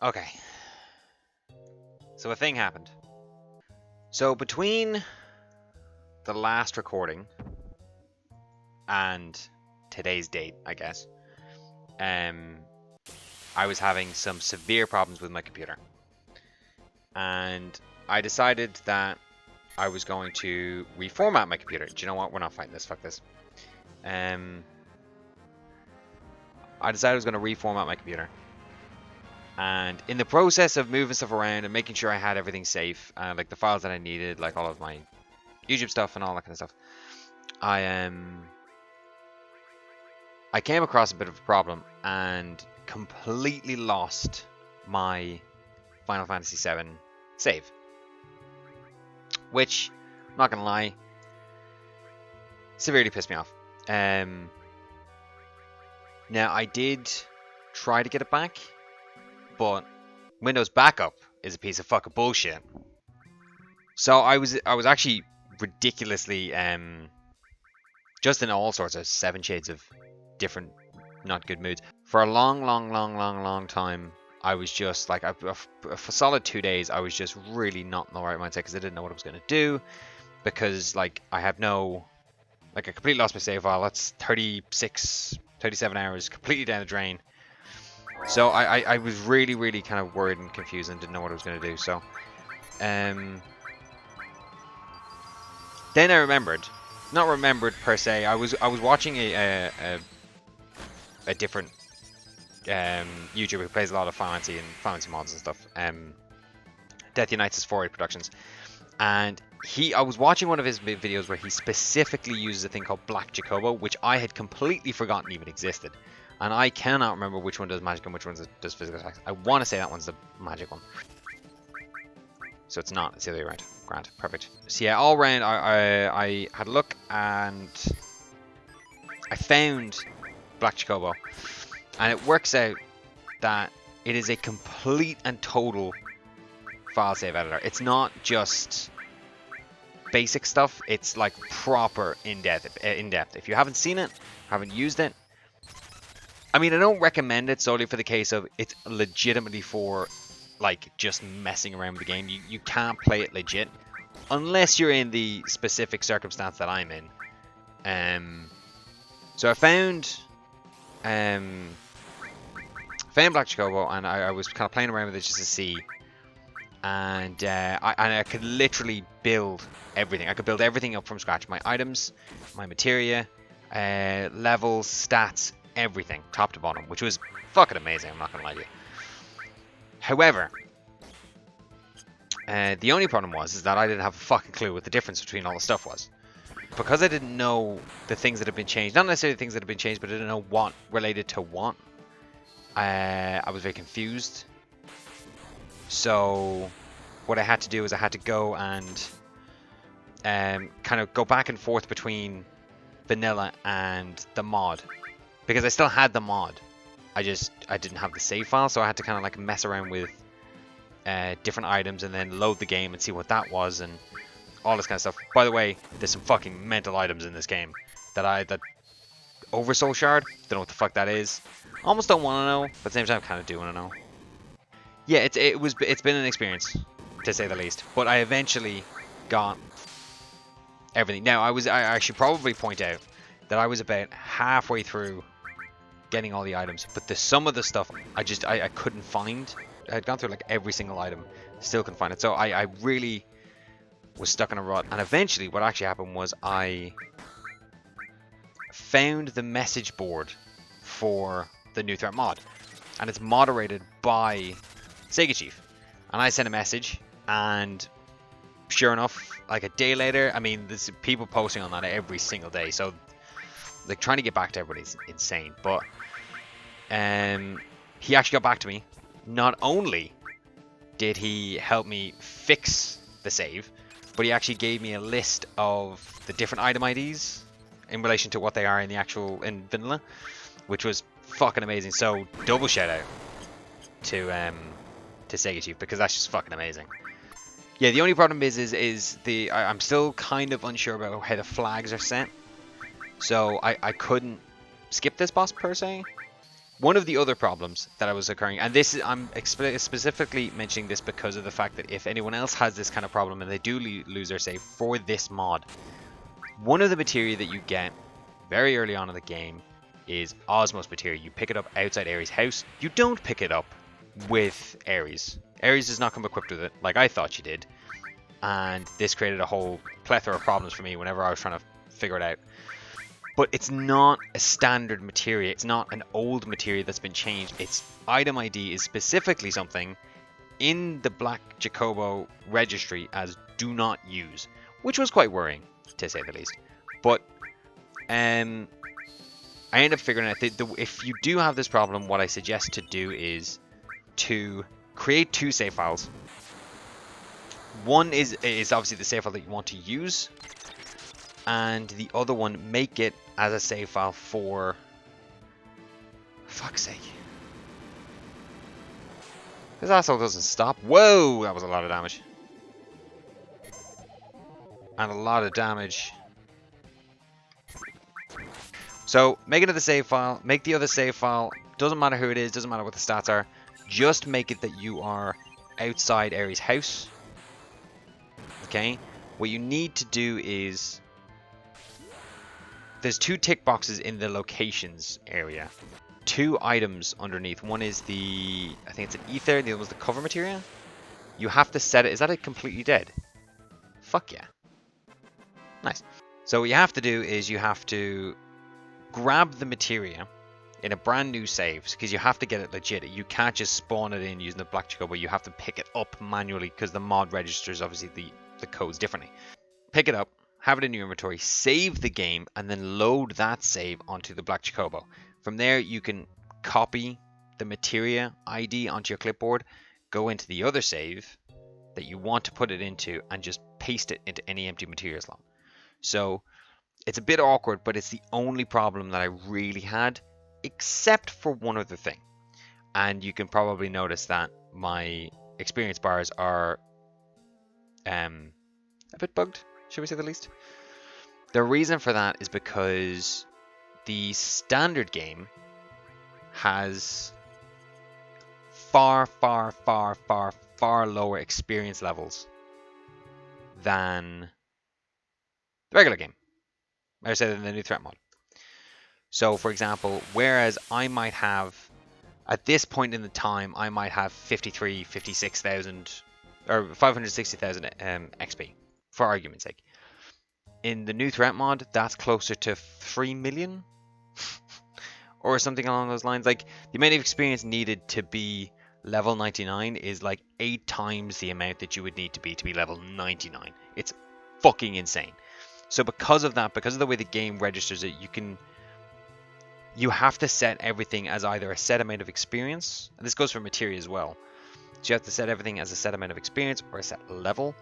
Okay. So a thing happened. So between the last recording and today's date, I guess, I was having some severe problems with my computer. And I decided that I was going to reformat my computer. Do you know what? We're not fighting this. Fuck this. I decided I was going to reformat my computer. And in the process of moving stuff around and making sure I had everything safe, like the files that I needed, like all of my YouTube stuff and all that kind of stuff, I came across a bit of a problem and completely lost my Final Fantasy VII save. Which, I'm not gonna lie, severely pissed me off. Now I did try to get it back, but Windows backup is a piece of fucking bullshit. So I was actually ridiculously just in all sorts of 7 shades of different not good moods. For a long time, I was just like, for a solid 2 days, I was just really not in the right mindset because I didn't know what I was going to do. Because, like, I have no, like, I completely lost my save file. That's 36, 37 hours completely down the drain. So I was really kind of worried and confused and didn't know what I was going to do. So, then I remembered, not remembered per se. I was watching a different YouTuber who plays a lot of Final Fantasy mods and stuff. Death Unites' 4A Productions, and I was watching one of his videos where he specifically uses a thing called Black Chobobo, which I had completely forgotten even existed. And I cannot remember which one does magic and which one does physical attacks. I want to say that one's the magic one. So it's not. It's the other way around. Grand. Perfect. So yeah, all round, I had a look and I found Black Chobobo. And it works out that it is a complete and total file save editor. It's not just basic stuff. It's like proper in-depth. If you haven't seen it, haven't used it, I mean, I don't recommend it solely for the case of it's legitimately for like just messing around with the game. You can't play it legit unless you're in the specific circumstance that I'm in. So I found Black Chobobo, and I was kind of playing around with it just to see, and I could literally build everything. I could build everything up from scratch. My items, my materia, levels, stats, everything, top to bottom, which was fucking amazing, I'm not gonna lie to you. However, the only problem is that I didn't have a fucking clue what the difference between all the stuff was. Because I didn't know the things that have been changed, not necessarily the things that have been changed, but I didn't know what related to what. I was very confused. So what I had to do is I had to go and kind of go back and forth between vanilla and the mod, because I still had the mod. I didn't have the save file, so I had to kind of like mess around with different items and then load the game and see what that was and all this kind of stuff. By the way, there's some fucking mental items in this game that Oversoul Shard, don't know what the fuck that is. Almost don't want to know, but at the same time kind of do want to know. Yeah, it's been an experience, to say the least. But I eventually got everything. Now I should probably point out that I was about halfway through getting all the items, but some of the stuff I couldn't find. I had gone through like every single item, still couldn't find it. So I really was stuck in a rut. And eventually what actually happened was I found the message board for the new threat mod, and it's moderated by SegaChief. And I sent a message, and sure enough, like a day later, I mean, there's people posting on that every single day, so like trying to get back to everybody's insane. But he actually got back to me. Not only did he help me fix the save, but he actually gave me a list of the different item IDs in relation to what they are in vanilla, which was fucking amazing. So double shout out to SegaChief, because that's just fucking amazing. Yeah, the only problem is I'm still kind of unsure about how the flags are set. So I couldn't skip this boss per se, One of the other problems that I was occurring, and this is, I'm specifically mentioning this because of the fact that if anyone else has this kind of problem and they do lose their save for this mod, one of the materia that you get very early on in the game is Osmos materia. You pick it up outside Ares' house. You don't pick it up with Ares. Ares does not come equipped with it like I thought she did. And this created a whole plethora of problems for me whenever I was trying to figure it out. But it's not a standard materia. It's not an old materia that's been changed. Its item ID is specifically something in the Black Chobobo registry as do not use, which was quite worrying, to say the least. But I ended up figuring out that if you do have this problem, what I suggest to do is to create 2 save files. One is obviously the save file that you want to use, and the other one, make it as a save file for fuck's sake. This asshole doesn't stop. Whoa, that was a lot of damage. And a lot of damage. So, make it the save file. Make the other save file. Doesn't matter who it is. Doesn't matter what the stats are. Just make it that you are outside Ares' house. Okay? What you need to do is... There's 2 tick boxes in the locations area. 2 items underneath. One is the... I think it's an ether. The other was the cover materia. You have to set it... Is that it completely dead? Fuck yeah. Nice. So what you have to do is you have to grab the materia in a brand new save, because you have to get it legit. You can't just spawn it in using the Black Chobobo. You have to pick it up manually because the mod registers obviously the codes differently. Pick it up, have it in your inventory, save the game, and then load that save onto the Black Chobobo. From there, you can copy the materia ID onto your clipboard, go into the other save that you want to put it into, and just paste it into any empty materia slot. So it's a bit awkward, but it's the only problem that I really had, except for one other thing. And you can probably notice that my experience bars are a bit bugged, should we say the least. The reason for that is because the standard game has far lower experience levels than the regular game. I said in the new threat mod. So, for example, whereas I might have, at this point in the time, I might have 53, 56,000, or 560,000 XP, for argument's sake. In the new threat mod, that's closer to 3 million, or something along those lines. Like, the amount of experience needed to be level 99 is like 8 times the amount that you would need to be level 99. It's fucking insane. So because of that, because of the way the game registers it, you have to set everything as either a set amount of experience, and this goes for materia as well. So you have to set everything as a set amount of experience or a set level.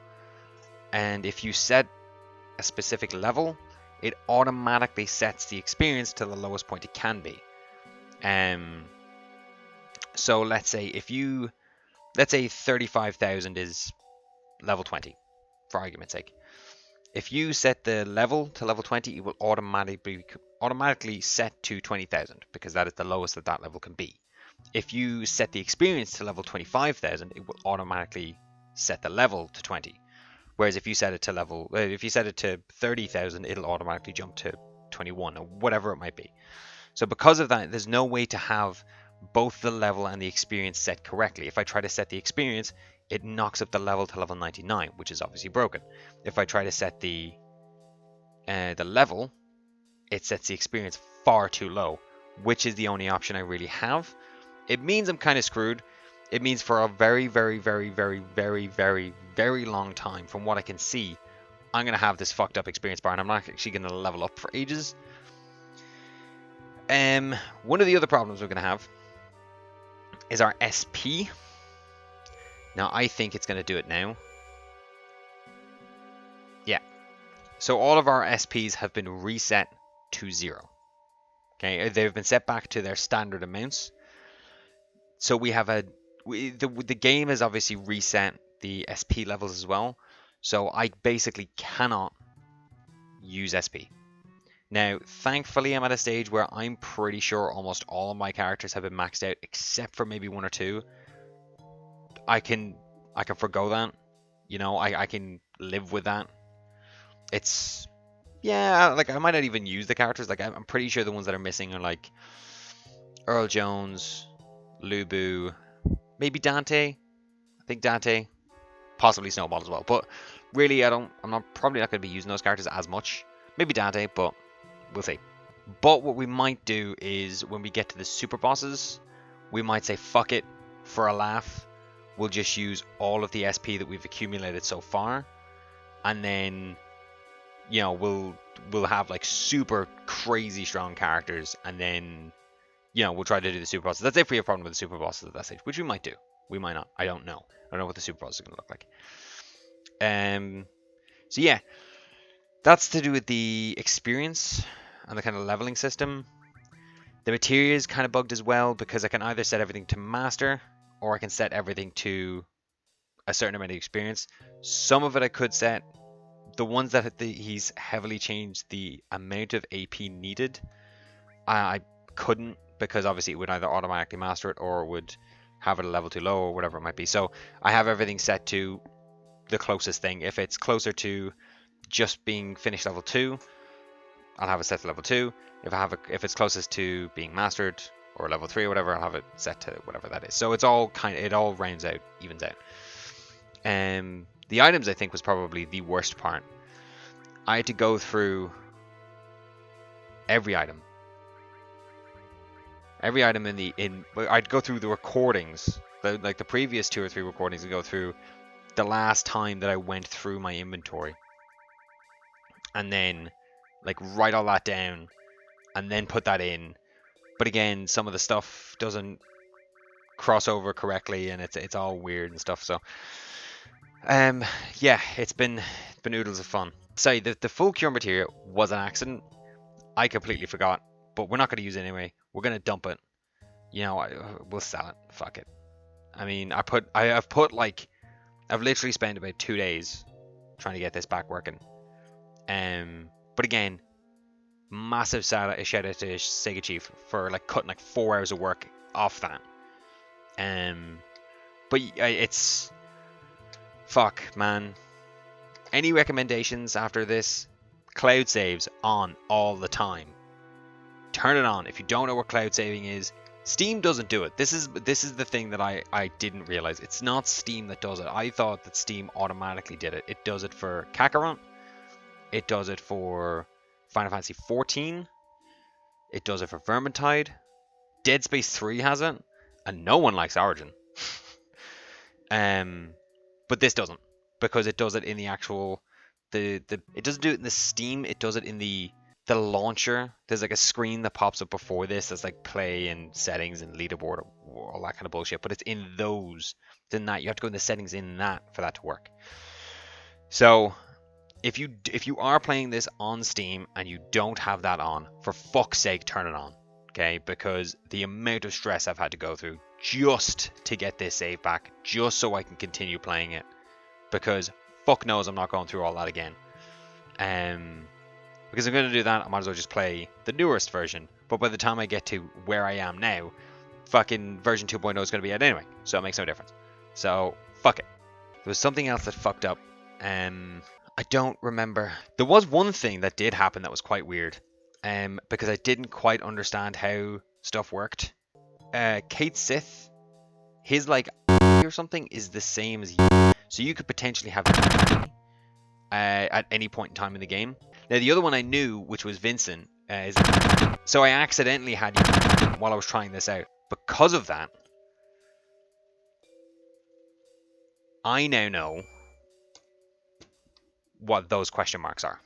And if you set a specific level, it automatically sets the experience to the lowest point it can be. So let's say 35,000 is level 20, for argument's sake. If you set the level to level 20, it will automatically set to 20,000, because that is the lowest that level can be. If you set the experience to level 25,000, it will automatically set the level to 20. Whereas if you set it to 30,000, it'll automatically jump to 21 or whatever it might be. So because of that, there's no way to have both the level and the experience set correctly. If I try to set the experience, it knocks up the level to level 99, which is obviously broken. If I try to set the level, it sets the experience far too low, which is the only option I really have. It means I'm kind of screwed. It means for a very long time, from what I can see, I'm going to have this fucked up experience bar, and I'm not actually going to level up for ages. One of the other problems we're going to have is our SP. Now, I think it's going to do it now. Yeah. So all of our SPs have been reset to 0. Okay, they've been set back to their standard amounts. So we have the game has obviously reset the SP levels as well. So I basically cannot use SP. Now, thankfully, I'm at a stage where I'm pretty sure almost all of my characters have been maxed out, except for maybe one or two. I can forgo that. You know, I can live with that. It's yeah, like I might not even use the characters. Like I'm pretty sure the ones that are missing are like Earl Jones, Lubu, maybe Dante. I think Dante, possibly Snowball as well. But really, I'm not probably not going to be using those characters as much. Maybe Dante, but we'll see. But what we might do is when we get to the super bosses, we might say fuck it for a laugh. We'll just use all of the SP that we've accumulated so far, and then you know we'll have like super crazy strong characters, and then you know we'll try to do the super bosses. That's if we have a problem with the super bosses at that stage, which we might do. We might not. I don't know. I don't know what the super bosses are gonna look like. So yeah, that's to do with the experience and the kind of leveling system. The materia is kind of bugged as well because I can either set everything to master or I can set everything to a certain amount of experience. Some of it I could set. The ones that he's heavily changed the amount of AP needed, I couldn't because obviously it would either automatically master it or would have it a level too low or whatever it might be. So I have everything set to the closest thing. If it's closer to just being finished level 2, I'll have it set to level 2. If it's closest to being mastered or level 3 or whatever, I'll have it set to whatever that is. So it all rounds out, evens out. The items I think was probably the worst part. I had to go through every item. Every item I'd go through the recordings, like the previous 2 or 3 recordings, and go through the last time that I went through my inventory, and then like write all that down, and then put that in. But again, some of the stuff doesn't cross over correctly, and it's all weird and stuff. So, yeah, it's been oodles of fun. Sorry, the full cure material was an accident. I completely forgot, but we're not going to use it anyway. We're going to dump it. You know, we'll sell it. Fuck it. I mean, I've literally spent about 2 days trying to get this back working. But again, massive shout out to SegaChief for like cutting like 4 hours of work off that. But it's fuck, man. Any recommendations after this? Cloud saves on all the time. Turn it on. If you don't know what cloud saving is, Steam doesn't do it. This is the thing that I didn't realize. It's not Steam that does it. I thought that Steam automatically did it. It does it for Kakarot. It does it for Final Fantasy XIV. It does it for Vermintide. Dead Space 3 has it, and no one likes Origin. But this doesn't, because it does it in the actual it doesn't do it in the Steam. It does it in the launcher. There's like a screen that pops up before this that's like play and settings and leaderboard, all that kind of bullshit. But it's in those. Then that you have to go in the settings in that for that to work. So if you are playing this on Steam and you don't have that on, for fuck's sake, turn it on. Okay, because the amount of stress I've had to go through just to get this save back, just so I can continue playing it, because fuck knows I'm not going through all that again. Because I'm going to do that, I might as well just play the newest version. But by the time I get to where I am now, fucking version 2.0 is going to be out anyway, so it makes no difference. So fuck it. There was something else that fucked up. I don't remember. There was one thing that did happen that was quite weird. Because I didn't quite understand how stuff worked. Kate Sith, his like or something is the same as you. So you could potentially have at any point in time in the game. Now the other one I knew, which was Vincent, so I accidentally had while I was trying this out. Because of that, I now know what those question marks are.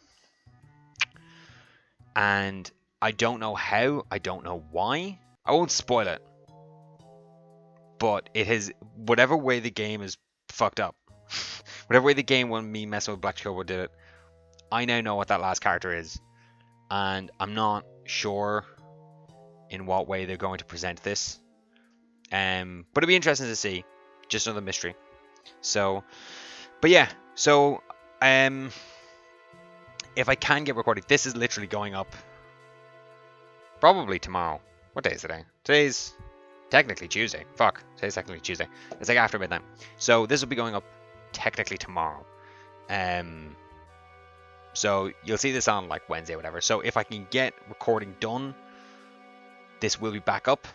And I don't know how, I don't know why. I won't spoil it. But it has, whatever way the game is fucked up, whatever way the game when me messing with Black Chobobo did it, I now know what that last character is. And I'm not sure in what way they're going to present this. But it'll be interesting to see. Just another mystery. So, but yeah, so if I can get recorded, this is literally going up Probably tomorrow. What day is today? Today's technically Tuesday. Fuck. Today's technically Tuesday. It's like after midnight. So this will be going up technically tomorrow. So you'll see this on like Wednesday or whatever. So if I can get recording done, this will be back up.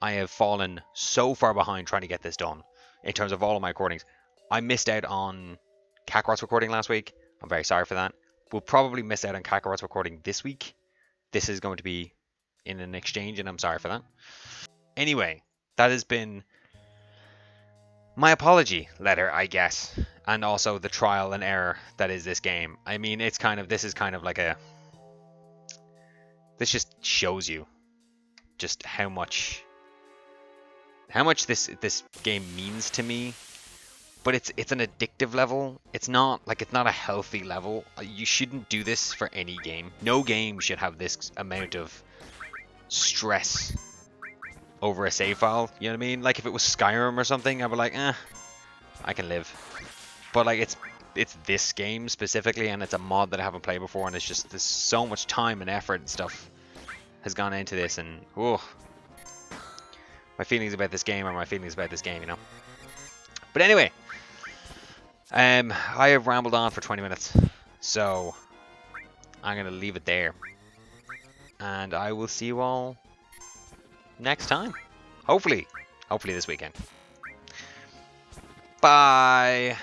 I have fallen so far behind trying to get this done in terms of all of my recordings. I missed out on Kakarot's recording last week. I'm very sorry for that. We'll probably miss out on Kakarot's recording this week. This is going to be in an exchange, and I'm sorry for that. Anyway, that has been my apology letter, I guess, and also the trial and error that is this game. I mean, this is kind of like this just shows you just how much this game means to me. But it's an addictive level. It's not a healthy level. You shouldn't do this for any game. No game should have this amount of stress over a save file. You know what I mean? Like if it was Skyrim or something, I'd be like, I can live. But like it's this game specifically, and it's a mod that I haven't played before, and it's just there's so much time and effort and stuff has gone into this, and my feelings about this game are my feelings about this game, you know. But anyway, I have rambled on for 20 minutes, so I'm gonna leave it there, and I will see you all next time. Hopefully this weekend. Bye.